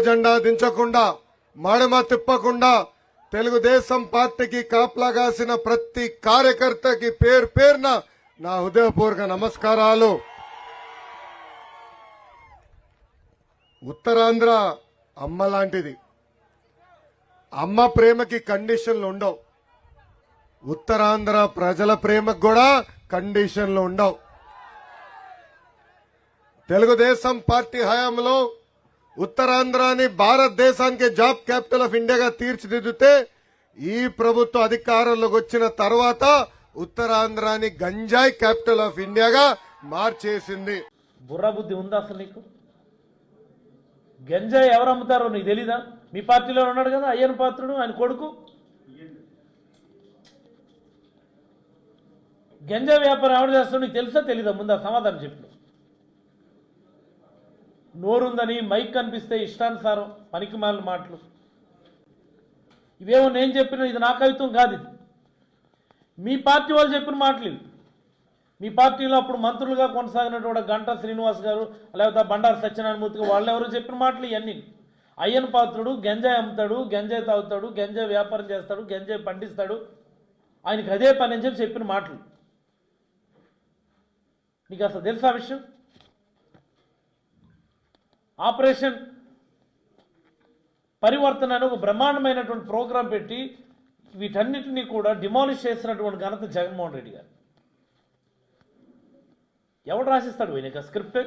జెండా దించకుండా మడమ తిప్పకుండా తెలుగుదేశం పార్టీకి కాపలాగాసిన ప్రతి కార్యకర్తకి పేరు పేరున నా హృదయపూర్వక నమస్కారాలు. ఉత్తరాంధ్ర అమ్మ లాంటిది. అమ్మ ప్రేమకి కండిషన్లు ఉండవు. ఉత్తరాంధ్ర ప్రజల ప్రేమకు కూడా కండిషన్లు ఉండవు. తెలుగుదేశం పార్టీ హయాంలో ఉత్తరాంధ్రాని భారతదేశానికి జాబ్ క్యాపిటల్ ఆఫ్ ఇండియాగా తీర్చిదిద్దితే ఈ ప్రభుత్వ అధికారంలోకి వచ్చిన తర్వాత ఉత్తరాంధ్రాని గంజాయి క్యాపిటల్ ఆఫ్ ఇండియాగా మార్చేసింది. బుర్ర బుద్ధి ఉందా అసలు నీకు? గంజాయి ఎవరు అమ్ముతారో నీకు తెలీదా? మీ పార్టీలో ఉన్నాడు కదా అయ్యన్ పాత్రుడు, ఆయన కొడుకు. గంజాయి వ్యాపారం ఎవరు చేస్తాడో నీకు తెలుసా తెలీదా? ముందు సమాధానం చెప్పు. నోరుందని మైక్ కనిపిస్తే ఇష్టానుసారం పనికిమాలిన మాటలు. ఇవేమో నేను చెప్పిన, ఇది నా కవిత్వం కాదు, ఇది మీ పార్టీ వాళ్ళు చెప్పిన మాటలు ఇవి. మీ పార్టీలో అప్పుడు మంత్రులుగా కొనసాగినటువంటి గంటా శ్రీనివాస్ గారు, లేకపోతే బండారు సత్యనారాయణమూర్తి వాళ్ళు ఎవరు చెప్పిన మాటలు ఇవన్నీ. అయ్యన్ పాత్రుడు గంజాయి అమ్ముతాడు, గంజాయి తాగుతాడు, గంజాయి వ్యాపారం చేస్తాడు, గంజాయి పండిస్తాడు, ఆయనకి అదే పని అని చెప్పిన మాటలు. నీకు అసలు తెలుసా విషయం? ఆపరేషన్ పరివర్తన అని ఒక బ్రహ్మాండమైనటువంటి ప్రోగ్రాం పెట్టి వీటన్నిటినీ కూడా డిమాలిష్ చేసినటువంటి ఘనత జగన్మోహన్ రెడ్డి గారు. ఎవడు రాసిస్తాడు ఈయనక స్క్రిప్ట్?